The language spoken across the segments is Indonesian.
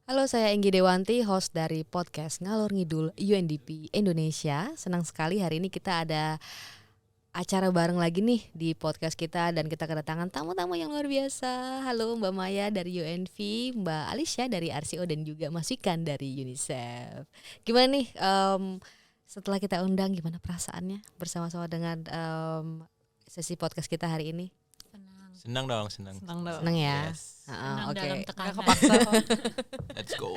Halo, saya Enggi Dewanti, host dari podcast Ngalor Ngidul UNDP Indonesia. Senang sekali hari ini kita ada acara bareng lagi nih di podcast kita dan kita kedatangan tamu-tamu yang luar biasa. Halo Mbak Maya dari UNV, Mbak Alicia dari RCO dan juga Mas Wikan dari UNICEF. Gimana nih setelah kita undang, gimana perasaannya bersama-sama dengan sesi podcast kita hari ini? Senang dong. Senang ya. Yes. Senang Oke. dalam tekanan. Kepaksa. Let's go.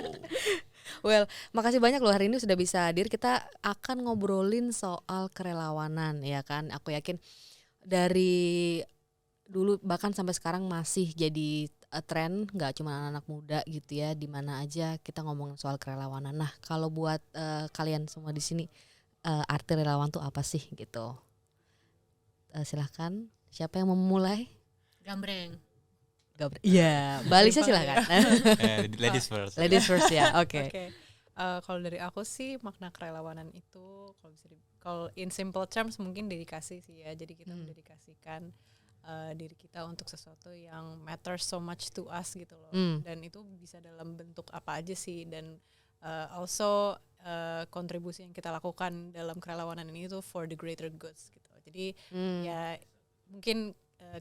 Well, makasih banyak loh hari ini sudah bisa hadir. Kita akan ngobrolin soal kerelawanan ya kan. Aku yakin dari dulu bahkan sampai sekarang masih jadi tren, nggak cuma anak-anak muda gitu ya. Di mana aja kita ngomongin soal kerelawanan. Nah, kalau buat kalian semua di sini arti relawan tuh apa sih gitu? Silahkan. Siapa yang mau memulai? Gambreng. Iya, Mbak Alisa silahkan. Ladies first. Ladies first ya, oke. Kalau dari aku sih makna kerelawanan itu kalau in simple terms mungkin dedikasi sih ya. Jadi kita mendedikasikan diri kita untuk sesuatu yang matters so much to us gitu loh. Dan itu bisa dalam bentuk apa aja sih, dan also kontribusi yang kita lakukan dalam kerelawanan ini itu for the greater goods gitu. Jadi ya mungkin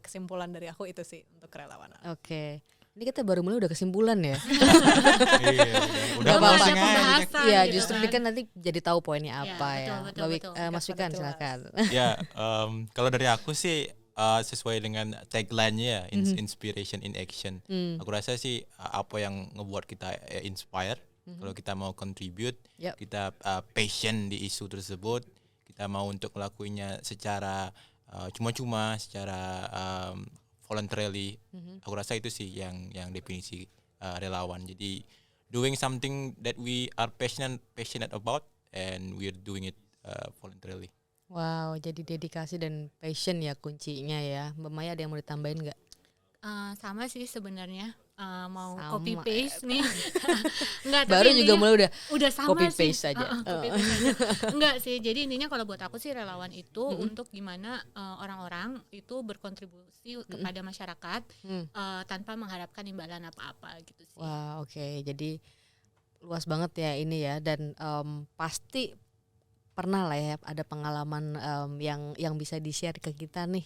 kesimpulan dari aku itu sih untuk kerelawanan. Oke. Ini kita baru mulai udah kesimpulan ya. Iya, udah Gak apa-apa. Pembahasan Iya, gitu justru kan. ini kan nanti jadi tahu poinnya apa ya. Betul. Mas Wikan silakan. Ya, kalau dari aku sih sesuai dengan tagline-nya ya, inspiration in action. Aku rasa sih apa yang ngebuat kita inspire, kalau kita mau contribute, kita passion di isu tersebut, kita mau untuk ngelakuinnya secara cuma-cuma, secara voluntarily. Aku rasa itu sih yang definisi relawan. Jadi doing something that we are passionate about and we're doing it voluntarily. Wow, jadi dedikasi dan passion ya kuncinya ya. Mbak Maya ada yang mau ditambahin nggak? Sama sih sebenarnya. Mau Sama. copy paste nih. Enggak, Baru juga mulai udah sama copy sih. paste aja. Copy paste aja. Enggak sih. Jadi intinya kalau buat aku sih relawan itu untuk gimana orang-orang itu berkontribusi kepada masyarakat tanpa mengharapkan imbalan apa-apa gitu sih. Wah, oke. Jadi luas banget ya ini ya, dan pasti pernah lah ya ada pengalaman yang bisa di-share ke kita nih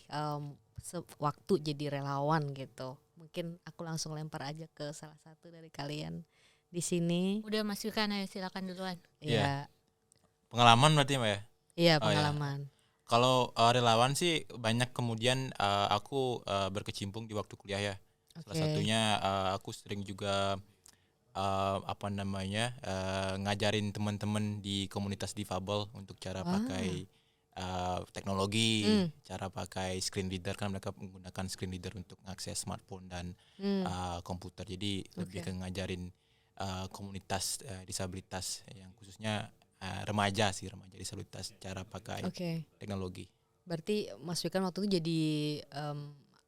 waktu jadi relawan gitu. Mungkin aku langsung lempar aja ke salah satu dari kalian di sini. Udah Mas Wikan, ayo silakan duluan. Iya. Pengalaman berarti Mbak ya? Iya, pengalaman. Kalau relawan sih banyak, kemudian aku berkecimpung di waktu kuliah ya. Salah satunya aku sering juga ngajarin teman-teman di komunitas difabel untuk cara pakai teknologi, cara pakai screen reader, kan mereka menggunakan screen reader untuk mengakses smartphone dan komputer. Jadi lebih ke ngajarin komunitas disabilitas yang khususnya remaja disabilitas cara pakai teknologi. Berarti Mas Wikan waktu itu jadi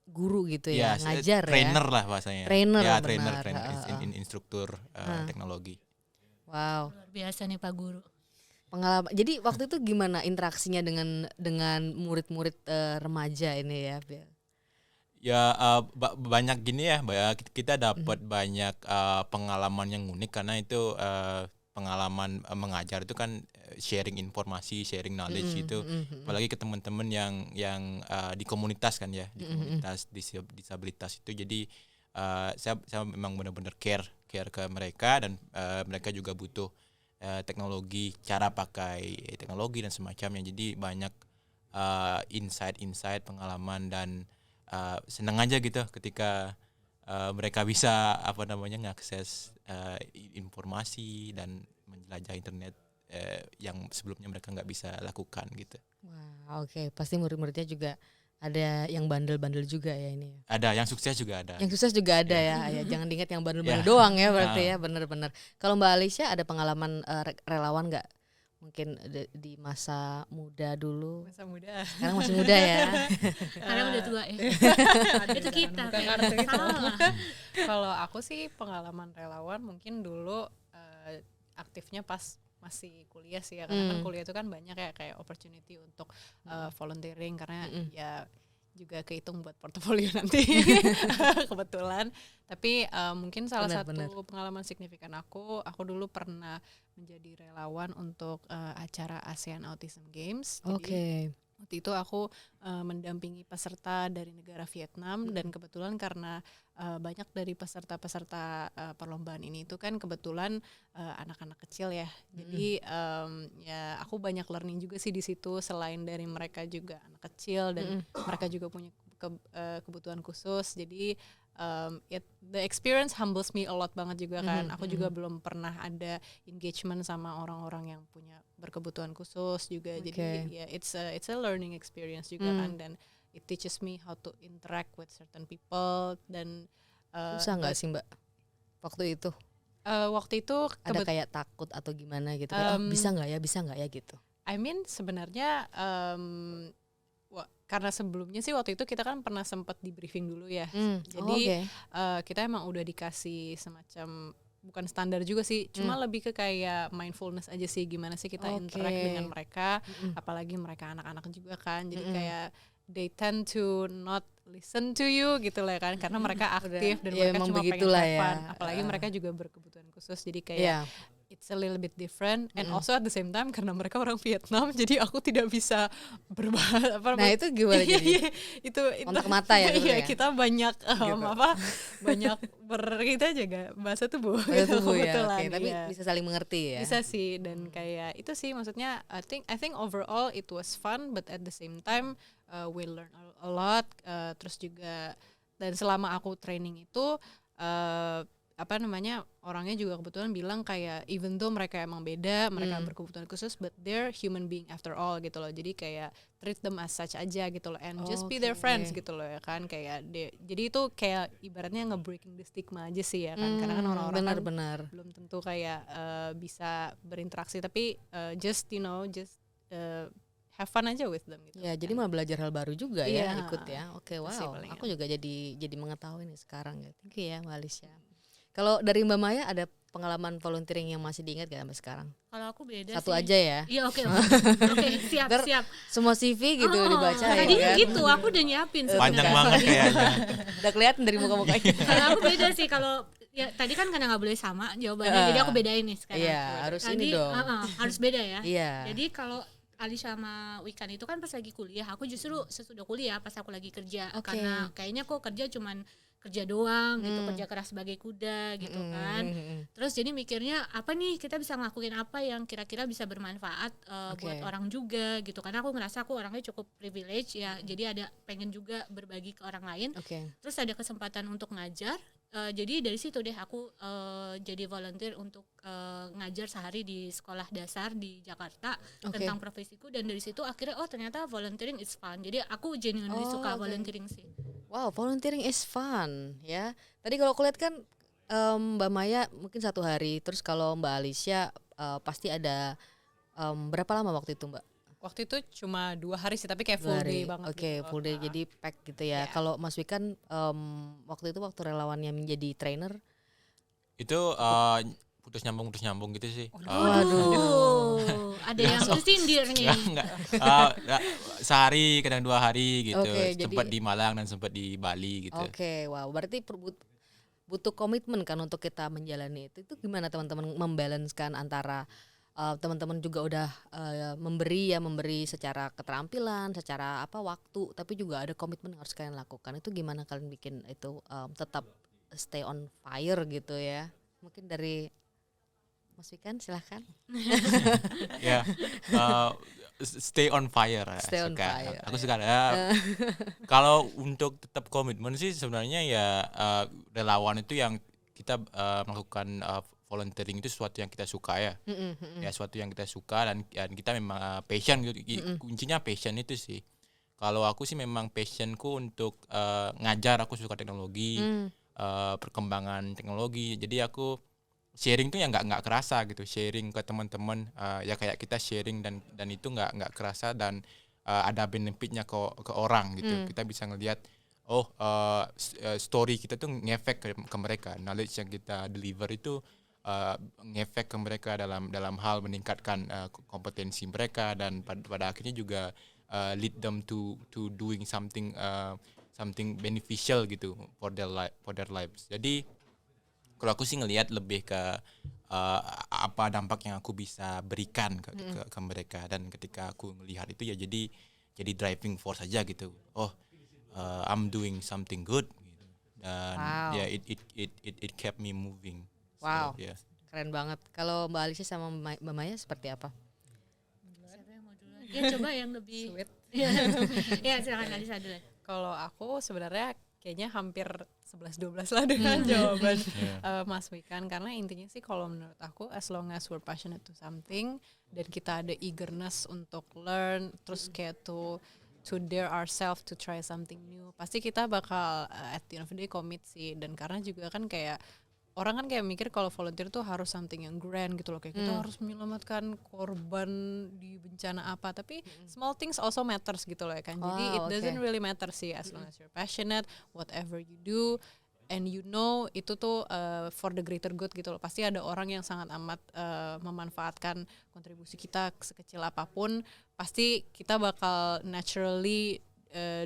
guru gitu ya, ngajar trainer ya? Lah bahasanya. Trainer, instruktur teknologi. Wow. Luar biasa nih Pak Guru. Pengalaman. Jadi waktu itu gimana interaksinya dengan murid-murid remaja ini ya? Ya banyak gini ya, kita dapat banyak pengalaman yang unik, karena itu pengalaman mengajar itu kan sharing informasi, sharing knowledge gitu. Apalagi ke teman-teman yang di komunitas kan ya, di komunitas disabilitas itu. Jadi saya memang benar-benar care ke mereka, dan mereka juga butuh teknologi, cara pakai teknologi dan semacamnya. Jadi banyak insight pengalaman, dan senang aja gitu ketika mereka bisa ngakses informasi dan menjelajah internet yang sebelumnya mereka nggak bisa lakukan gitu. Wah, oke. Pasti murid-muridnya juga ada yang bandel-bandel juga ya ini. Ada, yang sukses juga ada. Yang sukses juga ada ya. Jangan diingat yang bandel-bandel doang ya berarti ya, benar-benar. Kalau Mbak Alicia ada pengalaman relawan nggak? Mungkin di masa muda dulu. Masa muda. Sekarang masih muda ya. Karena udah tua ya. Itu kita. Kalau aku sih pengalaman relawan mungkin dulu aktifnya pas masih kuliah sih ya, karena kan kuliah itu kan banyak ya kayak opportunity untuk volunteering, karena ya juga kehitung buat portofolio nanti kebetulan. Tapi mungkin salah satu pengalaman signifikan aku dulu pernah menjadi relawan untuk acara ASEAN Autism Games. Jadi waktu itu aku mendampingi peserta dari negara Vietnam dan kebetulan karena banyak dari peserta-peserta perlombaan ini itu kan kebetulan anak-anak kecil ya. Jadi ya aku banyak learning juga sih di situ, selain dari mereka juga anak kecil dan mereka juga punya kebutuhan khusus. Jadi the experience humbles me a lot banget juga kan. Aku juga belum pernah ada engagement sama orang-orang yang punya berkebutuhan khusus juga. Jadi ya it's a learning experience juga kan, dan it teaches me how to interact with certain people. Dan susah nggak sih Mbak waktu itu? Waktu itu ada kayak takut atau gimana gitu, kayak, bisa nggak ya gitu. I mean sebenarnya karena sebelumnya sih waktu itu kita kan pernah sempat di briefing dulu ya. Jadi kita emang udah dikasih semacam, bukan standar juga sih, cuma lebih ke kayak mindfulness aja sih, gimana sih kita interact dengan mereka, apalagi mereka anak-anak juga kan. Jadi kayak they tend to not listen to you gitu lah kan, karena mereka aktif dan mereka cuma pengen have fun. Apalagi mereka juga berkebutuhan khusus, jadi kayak it's a little bit different. And also at the same time karena mereka orang Vietnam, jadi aku tidak bisa berbahasa Nah itu gimana jadi? itu kontak mata ya dulu ya? Kita banyak banyak kita jaga bahasa tubuh ya, tapi bisa saling mengerti ya? Bisa sih, dan kayak itu sih maksudnya I think overall it was fun, but at the same time we learn a lot. Terus juga, dan selama aku training itu orangnya juga kebetulan bilang kayak even though mereka emang beda, mereka berkebutuhan khusus, but they're human being after all gitu loh. Jadi kayak treat them as such aja gitu loh, and just be their friends gitu loh ya kan. Kayak jadi itu kayak ibaratnya nge-breaking the stigma aja sih ya kan, karena kan orang-orang kan belum tentu kayak bisa berinteraksi, tapi just have fun aja with them gitu. Ya, jadi malah belajar hal baru juga ya ikut ya. Oke, wow. Aku juga jadi mengetahui nih sekarang ya. Thank you ya Mbak Alicia. Kalau dari Mbak Maya ada pengalaman volunteering yang masih diingat gak sampai sekarang? Kalau aku beda satu sih. aja ya. Iya, oke, siap. Semua CV gitu dibaca ya. Tadinya kan? gitu, aku udah nyiapin. Panjang banget kayaknya. Udah kelihatan dari muka-mukanya. Kalau aku beda sih, kalau ya tadi kan karena nggak boleh sama jawabannya, jadi aku bedain nih sekarang. Iya, harus ini dong. Harus beda ya. Iya. Jadi kalau Ali sama Wikan itu kan pas lagi kuliah, aku justru sesudah kuliah pas aku lagi kerja, karena kayaknya kok kerja cuman kerja doang gitu, kerja keras sebagai kuda gitu kan. Terus jadi mikirnya apa nih kita bisa ngelakuin apa yang kira-kira bisa bermanfaat buat orang juga gitu, karena aku ngerasa aku orangnya cukup privilege ya, jadi ada pengen juga berbagi ke orang lain. Terus ada kesempatan untuk ngajar. Jadi dari situ deh aku jadi volunteer untuk ngajar sehari di sekolah dasar di Jakarta tentang profesiku, dan dari situ akhirnya ternyata volunteering is fun. Jadi aku genuinely suka volunteering sih. Wow, volunteering is fun ya. Tadi kalau aku lihat kan Mbak Maya mungkin 1 hari, terus kalau Mbak Alicia pasti ada berapa lama waktu itu Mbak? Waktu itu cuma 2 hari sih, tapi kayak full day banget. Gitu. Full day, jadi pack gitu ya. Kalau Mas Wikan waktu relawannya menjadi trainer itu putus nyambung gitu sih. Waduh, ada yang tersindir nih. Enggak. Sehari, kadang 2 hari gitu. Sempat di Malang dan sempat di Bali gitu. Wow, berarti butuh komitmen kan untuk kita menjalani itu. Itu gimana teman-teman membalancekan antara teman-teman juga udah memberi secara keterampilan, secara waktu, tapi juga ada komitmen yang harus kalian lakukan. Itu gimana kalian bikin itu tetap stay on fire gitu ya? Mungkin dari Mas Wikan silahkan. Ya, stay on fire. Stay on fire. Aku suka ya. Kalau untuk tetap komitmen sih sebenarnya ya relawan itu yang kita melakukan volunteering itu sesuatu yang kita suka ya. Ya sesuatu yang kita suka dan kita memang passion gitu. Kuncinya passion itu sih. Kalau aku sih memang passionku untuk ngajar, aku suka teknologi, perkembangan teknologi. Jadi aku sharing tuh yang nggak kerasa gitu, sharing ke teman-teman, ya kayak kita sharing dan itu nggak kerasa dan ada benefitnya ke orang gitu. Kita bisa ngelihat story kita tuh ngefek ke mereka, knowledge yang kita deliver itu ngefek ke mereka dalam hal meningkatkan kompetensi mereka, dan pada akhirnya juga lead them to doing something something beneficial gitu for their lives. Jadi kalau aku sih ngelihat lebih ke apa dampak yang aku bisa berikan ke mereka, dan ketika aku melihat itu ya jadi driving force aja gitu. I'm doing something good gitu. Dan ya it kept me moving. Wow. So, yeah. Keren banget. Kalau Mbak Alicia sama Mbak Maya seperti apa? Siapa yang mau duluan? Ya coba yang lebih Sweet. Ya silakan Alisa dulu. Kalau aku sebenarnya kayaknya hampir 11-12 lah dengan jawaban Mas Wikan, karena intinya sih kalau menurut aku as long as we're passionate to something dan kita ada eagerness untuk learn, terus kayak to dare ourselves to try something new, pasti kita bakal at the end of the day commit sih. Dan karena juga kan kayak orang kan kayak mikir kalau volunteer tuh harus something yang grand gitu loh, kayak kita harus menyelamatkan korban di bencana apa, tapi small things also matters gitu loh ya kan. Jadi it doesn't really matter sih as long as you're passionate, whatever you do and you know itu tuh for the greater good gitu loh. Pasti ada orang yang sangat amat memanfaatkan kontribusi kita sekecil apapun, pasti kita bakal naturally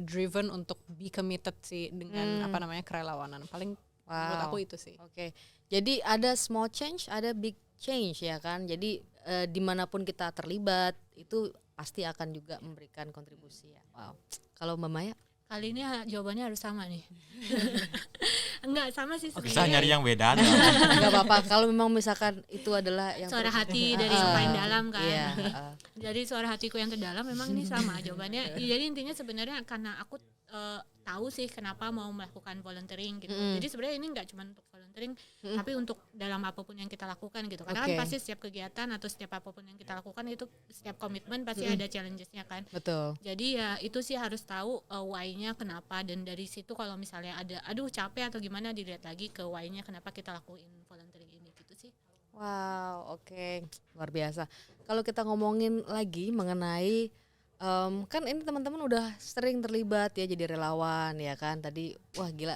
driven untuk be committed sih dengan kerelawanan. Paling menurut aku itu sih. Oke. Jadi ada small change, ada big change ya kan. Jadi dimanapun kita terlibat itu pasti akan juga memberikan kontribusi ya. Wow. Kalau Mbak Maya? Kali ini jawabannya harus sama nih. Enggak sama sih Bisa sebenarnya. nyari yang beda. Enggak apa-apa. Kalau memang misalkan itu adalah yang Suara hati dari yang paling dalam kan. Iya. Jadi suara hatiku yang terdalam memang ini sama jawabannya. Jadi intinya sebenarnya karena aku tahu sih kenapa mau melakukan volunteering gitu. Jadi sebenarnya ini nggak cuma untuk volunteering, tapi untuk dalam apapun yang kita lakukan gitu. Karena kan pasti setiap kegiatan atau setiap apapun yang kita lakukan itu setiap komitmen pasti ada challenges-nya kan. Betul. Jadi ya itu sih harus tahu why-nya kenapa, dan dari situ kalau misalnya ada capek atau gimana, dilihat lagi ke why-nya kenapa kita lakuin volunteering ini gitu sih. Wow, oke. Luar biasa. Kalau kita ngomongin lagi mengenai kan ini teman-teman udah sering terlibat ya jadi relawan ya kan. Tadi wah gila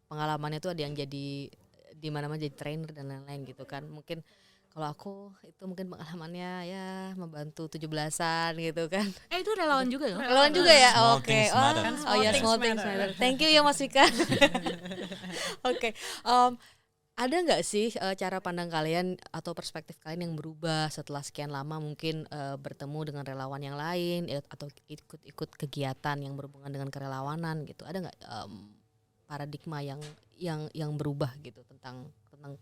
pengalamannya tuh ada yang jadi di mana-mana jadi trainer dan lain-lain gitu kan. Mungkin kalau aku itu mungkin pengalamannya ya membantu 17-an gitu kan. Itu relawan juga loh. Relawan juga ya. Small Oke. things matter. Oh ya, small things matter. Thank you ya Mas Vika. Oke. Ada nggak sih cara pandang kalian atau perspektif kalian yang berubah setelah sekian lama mungkin bertemu dengan relawan yang lain atau ikut kegiatan yang berhubungan dengan kerelawanan gitu? Ada nggak paradigma yang berubah gitu tentang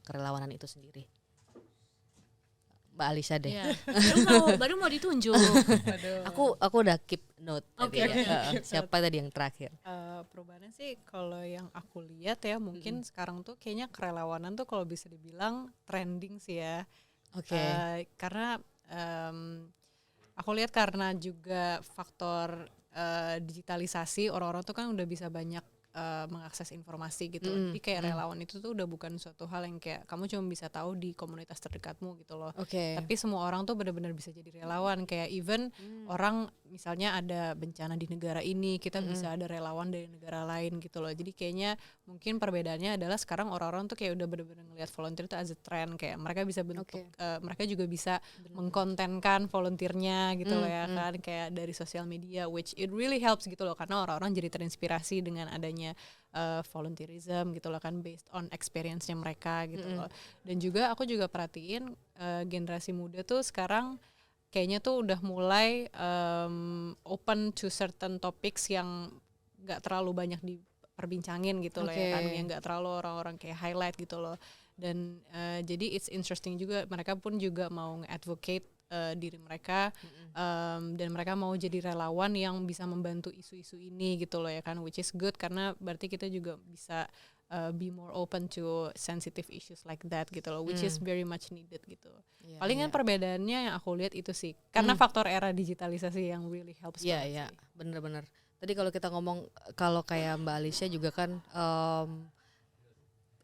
kerelawanan itu sendiri? Mbak Alisa deh. Ya, baru mau ditunjuk. Aku udah keep note. Oke. Siapa tadi yang terakhir? Perubahannya sih kalau yang aku lihat ya mungkin sekarang tuh kayaknya kerelawanan tuh kalau bisa dibilang trending sih ya. Oke. Karena aku lihat karena juga faktor digitalisasi, orang-orang tuh kan udah bisa banyak mengakses informasi gitu. Jadi kayak relawan itu tuh udah bukan suatu hal yang kayak kamu cuma bisa tahu di komunitas terdekatmu gitu loh. Tapi semua orang tuh benar-benar bisa jadi relawan. Kayak even orang misalnya ada bencana di negara ini, kita bisa ada relawan dari negara lain gitu loh. Jadi kayaknya mungkin perbedaannya adalah sekarang orang-orang tuh kayak udah benar-benar ngelihat volunteer itu as a trend. Kayak mereka bisa bentuk, mereka juga bisa mengkontenkan volunteernya gitu loh ya kan. Kayak dari sosial media, which it really helps gitu loh. Karena orang-orang jadi terinspirasi dengan adanya volunteerism gitu loh kan, based on experience-nya mereka gitu loh. Dan juga aku juga perhatiin generasi muda tuh sekarang kayaknya tuh udah mulai open to certain topics yang gak terlalu banyak diperbincangin gitu loh ya kan, yang gak terlalu orang-orang kayak highlight gitu loh. Dan jadi it's interesting juga, mereka pun juga mau nge-advocate diri mereka dan mereka mau jadi relawan yang bisa membantu isu-isu ini gitu loh ya kan, which is good karena berarti kita juga bisa be more open to sensitive issues like that gitu loh, which is very much needed gitu. Palingan perbedaannya yang aku lihat itu sih karena faktor era digitalisasi yang really helps. Iya, bener-bener. Tadi kalau kita ngomong kalau kayak Mbak Alicia juga kan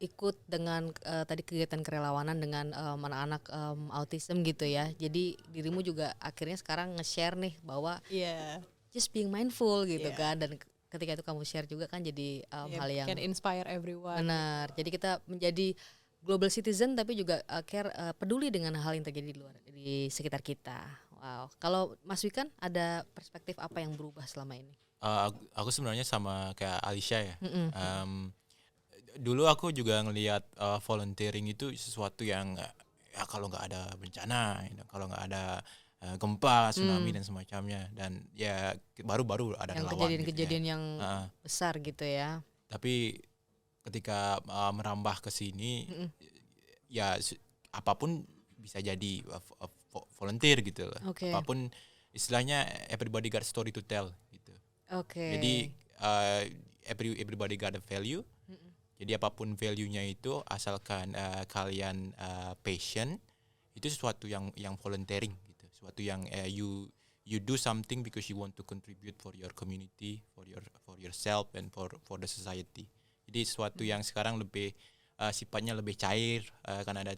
ikut dengan tadi kegiatan kerelawanan dengan anak-anak autism gitu ya. Jadi dirimu juga akhirnya sekarang nge-share nih bahwa just being mindful gitu kan, dan ketika itu kamu share juga kan jadi hal yang can inspire everyone. Benar. Jadi kita menjadi global citizen tapi juga peduli dengan hal yang terjadi di luar, di sekitar kita. Wow. Kalau Mas Wikan ada perspektif apa yang berubah selama ini? Aku sebenarnya sama kayak Alicia ya. Dulu aku juga ngelihat volunteering itu sesuatu yang ya kalau nggak ada bencana, kalau nggak ada gempa, tsunami dan semacamnya, dan ya baru-baru ada Yang relawan kejadian-kejadian gitu ya. yang besar gitu ya. Tapi ketika merambah ke sini, ya apapun bisa jadi volunteer gitu loh. Oke. Apapun istilahnya everybody got story to tell gitu. Oke. Jadi everybody got a value. Jadi apapun value-nya itu, asalkan kalian passion, itu sesuatu yang volunteering gitu. Sesuatu yang you do something because you want to contribute for your community, for yourself and for the society. Jadi sesuatu yang sekarang lebih sifatnya lebih cair, karena ada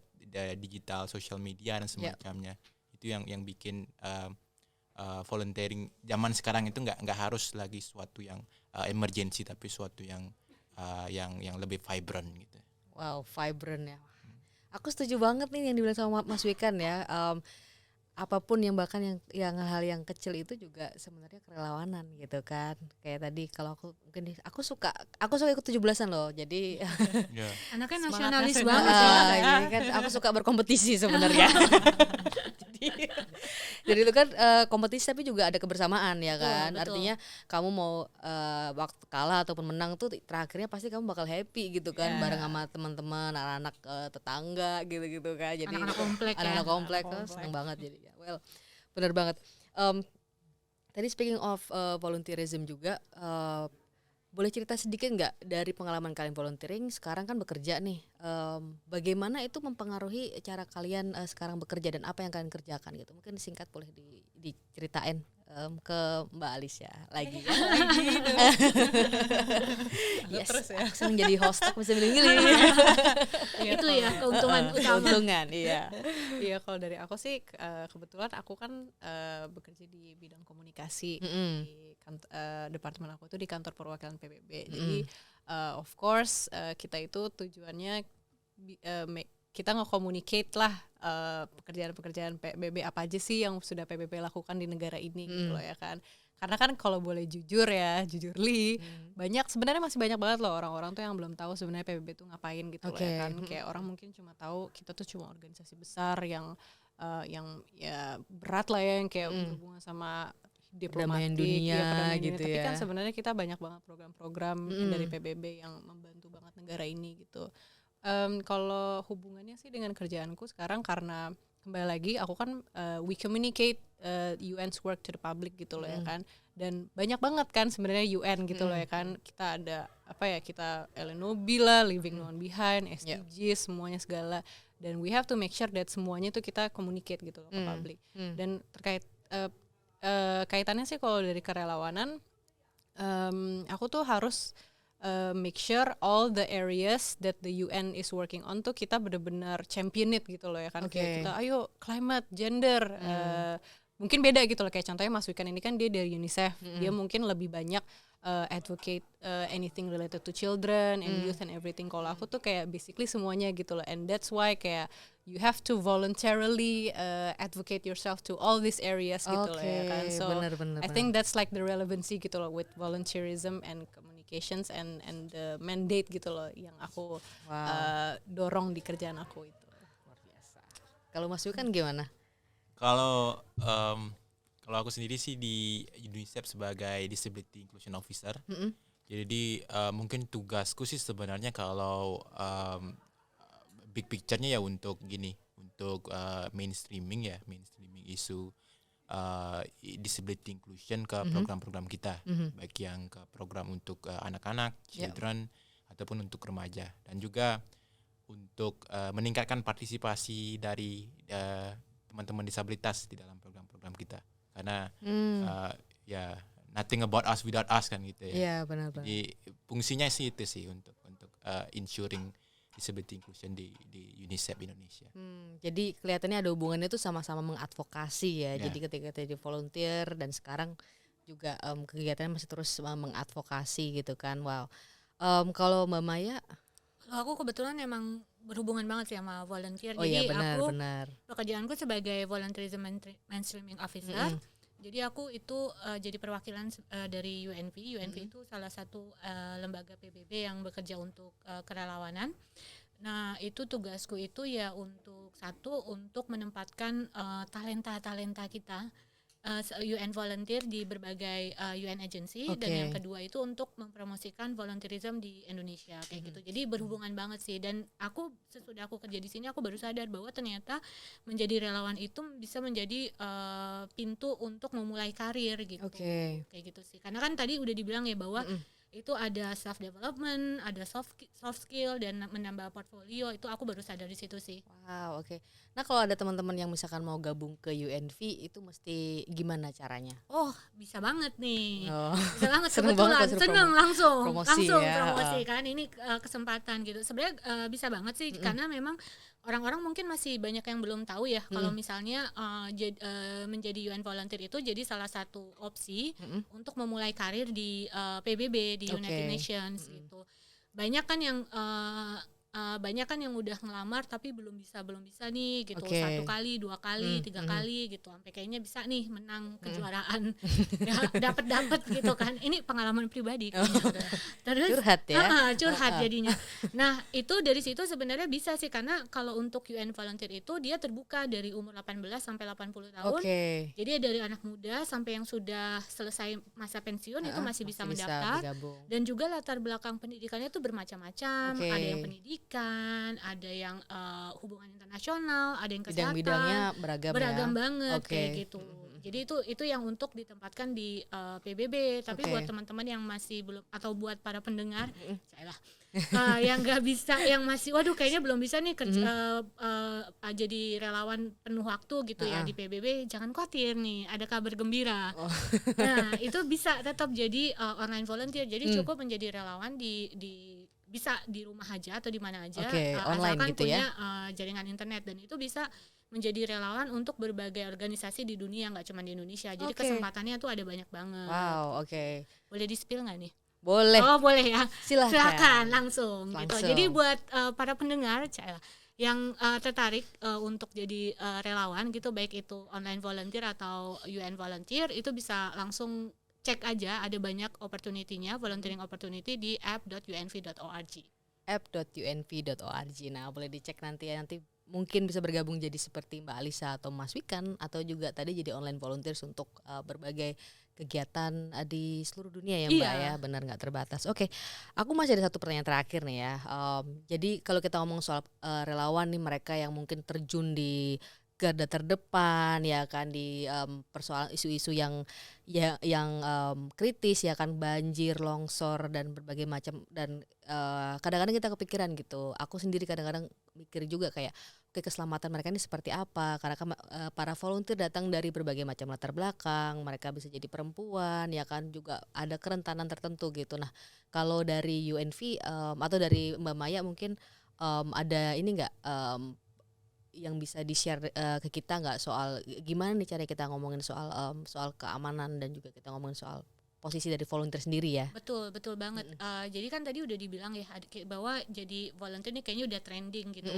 digital, social media dan semacamnya. Itu yang bikin volunteering zaman sekarang itu nggak harus lagi sesuatu yang emergency, tapi sesuatu yang lebih vibrant gitu. Wow, vibrant ya. Aku setuju banget nih yang dibilang sama Mas Wikan ya. Apapun yang bahkan yang hal yang kecil itu juga sebenarnya kerelawanan gitu kan. Kayak tadi kalau aku suka ikut 17-an loh. Jadi anaknya Semangatnya nasionalis nasional. banget ya. ini kan aku suka berkompetisi sebenarnya. Jadi itu kan kompetisi tapi juga ada kebersamaan ya kan. Betul. Artinya kamu mau waktu kalah ataupun menang tuh terakhirnya pasti kamu bakal happy gitu kan, bareng sama teman-teman, anak-anak tetangga gitu kan. Jadi Anak-anak komplek ya. anak-anak komplek, seneng banget jadi. Well, benar banget. Tadi speaking of volunteerism juga, boleh cerita sedikit nggak dari pengalaman kalian volunteering? Sekarang kan bekerja nih, bagaimana itu mempengaruhi cara kalian sekarang bekerja dan apa yang kalian kerjakan gitu? Mungkin singkat boleh diceritain ke Mbak Alicia lagi. Yes, Terus ya. aku senang jadi host, aku bisa milih-milih. Itu ya keuntungan utama. Keuntungan, iya. Iya, kalau dari aku sih kebetulan aku kan bekerja di bidang komunikasi di departemen aku itu di kantor perwakilan PBB. Jadi of course kita itu tujuannya kita nge-communicate lah pekerjaan-pekerjaan PBB apa aja sih yang sudah PBB lakukan di negara ini gitu loh ya kan. Karena kan kalau boleh jujur sebenarnya masih banyak banget loh orang-orang tuh yang belum tahu sebenarnya PBB tuh ngapain gitu loh ya kan. Kayak orang mungkin cuma tahu kita tuh cuma organisasi besar yang ya berat lah ya, yang kayak berhubungan sama diplomatik, dunia gitu tapi ya. kan sebenarnya kita banyak banget program-program dari PBB yang membantu banget negara ini gitu. Kalau hubungannya sih dengan kerjaanku sekarang, karena kembali lagi aku kan we communicate UN's work to the public gitu loh ya kan, dan banyak banget kan sebenarnya UN gitu loh ya kan. Kita ada kita LNOB lah, Leaving No One Behind, SDGs, semuanya segala, dan we have to make sure that semuanya tuh kita communicate gitu loh ke public. Dan terkait kaitannya sih kalau dari kerelawanan, aku tuh harus make sure all the areas that the UN is working on tuh kita benar-benar champion it gitu loh ya kan. Kayak kita ayo climate, gender, mungkin beda gitu loh. Kayak contohnya Mas Wikan ini kan dia dari UNICEF, dia mungkin lebih banyak advocate anything related to children and youth and everything. Kalau aku tuh kayak basically semuanya gitu loh, and that's why kayak you have to voluntarily advocate yourself to all these areas gitu loh ya kan. So bener. I think that's like the relevancy gitu loh with volunteerism and communications and the mandate gitu loh yang aku dorong di kerjaan aku itu. Luar biasa. Kalau Mas Wikan gimana? Kalau aku sendiri sih di UNICEF sebagai Disability Inclusion Officer. Jadi mungkin tugasku sih sebenarnya kalau big picture-nya ya untuk mainstreaming isu disability inclusion ke program-program kita, baik yang ke program untuk anak-anak, children, ataupun untuk remaja, dan juga untuk meningkatkan partisipasi dari teman-teman disabilitas di dalam program-program kita. Karena ya nothing about us without us kan gitu ya. Iya, benar-benar. Jadi fungsinya sih itu sih untuk ensuring disability inclusion di UNICEF Indonesia. Jadi kelihatannya ada hubungannya tuh sama-sama mengadvokasi ya. Jadi ketika jadi volunteer dan sekarang juga kegiatannya masih terus mengadvokasi gitu kan. Wow. Kalau Mbak Maya? Kalau Aku kebetulan emang berhubungan banget sih sama volunteer. Oh Jadi iya aku benar. pekerjaanku sebagai volunteerism mainstreaming officer. Jadi aku itu jadi perwakilan dari UNV. UNV itu salah satu lembaga PBB yang bekerja untuk kerelawanan. Nah, itu tugasku itu ya untuk menempatkan talenta-talenta kita UN volunteer di berbagai UN agency, dan yang kedua itu untuk mempromosikan volunteerism di Indonesia kayak gitu. Jadi berhubungan banget sih, dan sesudah aku kerja di sini aku baru sadar bahwa ternyata menjadi relawan itu bisa menjadi pintu untuk memulai karir gitu. Kayak gitu sih. Karena kan tadi udah dibilang ya bahwa itu ada self development, ada soft skill, dan menambah portfolio. Itu aku baru sadar di situ sih. Wow, oke. Nah, kalau ada teman-teman yang misalkan mau gabung ke UNV, itu mesti gimana caranya? Oh, bisa banget nih. Oh. Bisa banget, Seneng kebetulan banget seneng langsung promosi kan. Ini kesempatan gitu. Sebenarnya bisa banget sih, karena memang orang-orang mungkin masih banyak yang belum tahu ya kalau misalnya menjadi UN volunteer itu jadi salah satu opsi untuk memulai karir di PBB, di United Nations gitu. Banyak kan yang udah ngelamar tapi belum bisa nih gitu. 1 kali, 2 kali, 3 kali gitu, sampai kayaknya bisa nih menang kejuaraan. Ya, dapat gitu kan. Ini pengalaman pribadi kayaknya. Terus curhat ya. Curhat jadinya. Nah, itu dari situ sebenarnya bisa sih, karena kalau untuk UN volunteer itu dia terbuka dari umur 18 sampai 80 tahun. Jadi dari anak muda sampai yang sudah selesai masa pensiun itu masih bisa mendaftar. Dan juga latar belakang pendidikannya itu bermacam-macam. Ada yang pendidikan, ada yang hubungan internasional, ada yang kesehatan. Bidang-bidangnya beragam banget kayak gitu. Jadi itu yang untuk ditempatkan di PBB. Tapi buat teman-teman yang masih belum, atau buat para pendengar, yang nggak bisa, yang masih waduh kayaknya belum bisa nih jadi relawan penuh waktu gitu ya di PBB, jangan khawatir nih, ada kabar gembira. Nah, itu bisa tetap jadi online volunteer. Jadi cukup menjadi relawan bisa di rumah aja atau di mana aja, online asalkan gitu punya ya? jaringan internet, dan itu bisa menjadi relawan untuk berbagai organisasi di dunia, nggak cuma di Indonesia. Jadi kesempatannya tuh ada banyak banget. Wow, Boleh di-spill nggak nih? Boleh. Oh, boleh ya. Silakan langsung. Gitu. Jadi buat para pendengar yang tertarik untuk jadi relawan gitu, baik itu online volunteer atau UN volunteer, itu bisa langsung cek aja, ada banyak opportunity-nya, volunteering opportunity di app.unv.org. app.unv.org. Nah, boleh dicek nanti ya, nanti mungkin bisa bergabung jadi seperti Mbak Alisa atau Mas Wikan, atau juga tadi jadi online volunteers untuk berbagai kegiatan di seluruh dunia ya Mbak ya, benar nggak terbatas. Oke, aku masih ada satu pertanyaan terakhir nih ya. Jadi kalau kita ngomong soal relawan nih, mereka yang mungkin terjun di garda terdepan ya kan, di persoalan isu-isu yang kritis ya kan, banjir, longsor dan berbagai macam, dan kadang-kadang kita kepikiran gitu. Aku sendiri kadang-kadang mikir juga kayak keselamatan mereka ini seperti apa, karena para volunteer datang dari berbagai macam latar belakang, mereka bisa jadi perempuan ya kan, juga ada kerentanan tertentu gitu. Nah, kalau dari UNV atau dari Mbak Maya mungkin ada ini nggak yang bisa di-share ke kita nggak soal gimana nih cara kita ngomongin soal keamanan, dan juga kita ngomongin soal posisi dari volunteer sendiri ya. Betul banget. Jadi kan tadi udah dibilang ya bahwa jadi volunteer ini kayaknya udah trending gitu.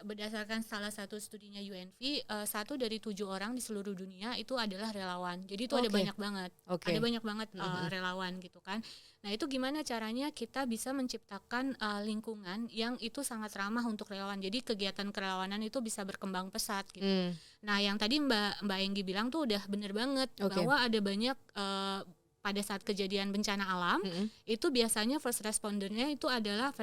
Berdasarkan salah satu studinya UNV, 1 dari 7 orang di seluruh dunia itu adalah relawan. Jadi itu ada banyak banget. Ada banyak banget relawan gitu kan. Nah, itu gimana caranya kita bisa menciptakan lingkungan yang itu sangat ramah untuk relawan. Jadi kegiatan kerelawanan itu bisa berkembang pesat gitu. Nah, yang tadi Mbak Enggi bilang tuh udah bener banget, bahwa ada banyak pada saat kejadian bencana alam, itu biasanya first respondernya itu adalah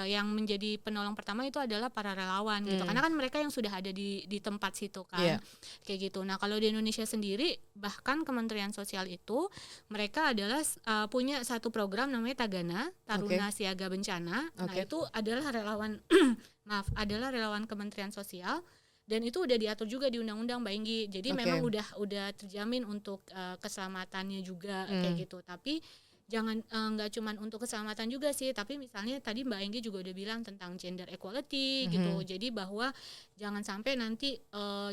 yang menjadi penolong pertama itu adalah para relawan gitu, karena kan mereka yang sudah ada di tempat situ kan, kayak gitu. Nah, kalau di Indonesia sendiri, bahkan Kementerian Sosial itu mereka adalah punya satu program namanya Tagana, Taruna Siaga Bencana. Nah, itu adalah relawan adalah relawan Kementerian Sosial. Dan itu udah diatur juga di undang-undang Mbak Enggi. Jadi memang udah terjamin untuk keselamatannya juga kayak gitu. Tapi jangan nggak cuman untuk keselamatan juga sih, tapi misalnya tadi Mbak Enggi juga udah bilang tentang gender equality gitu. Jadi bahwa jangan sampai nanti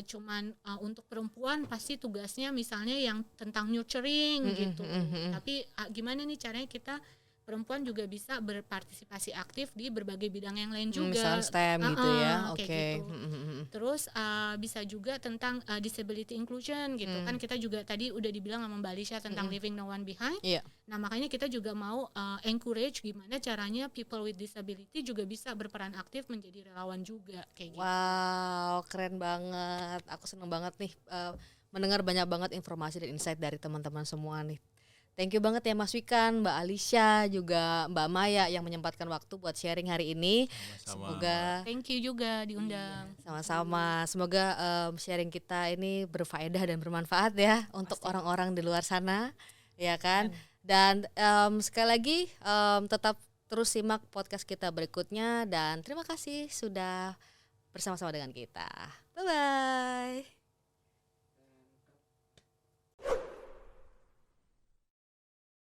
cuman untuk perempuan pasti tugasnya misalnya yang tentang nurturing gitu. Tapi gimana nih caranya kita perempuan juga bisa berpartisipasi aktif di berbagai bidang yang lain juga. Misalnya STEM gitu ya. Kayak Oke. gitu. Terus bisa juga tentang disability inclusion gitu kan, kita juga tadi udah dibilang sama Mbak Alicia tentang leaving no one behind. Iya. Nah makanya kita juga mau encourage gimana caranya people with disability juga bisa berperan aktif menjadi relawan juga kayak gitu. Wow, keren banget. Aku seneng banget nih mendengar banyak banget informasi dan insight dari teman-teman semua nih. Thank you banget ya Mas Wikan, Mbak Alicia, juga Mbak Maya yang menyempatkan waktu buat sharing hari ini. Semoga thank you juga diundang. sama-sama. Semoga sharing kita ini berfaedah dan bermanfaat ya untuk orang-orang di luar sana, ya kan? Dan sekali lagi tetap terus simak podcast kita berikutnya dan terima kasih sudah bersama-sama dengan kita. Bye bye.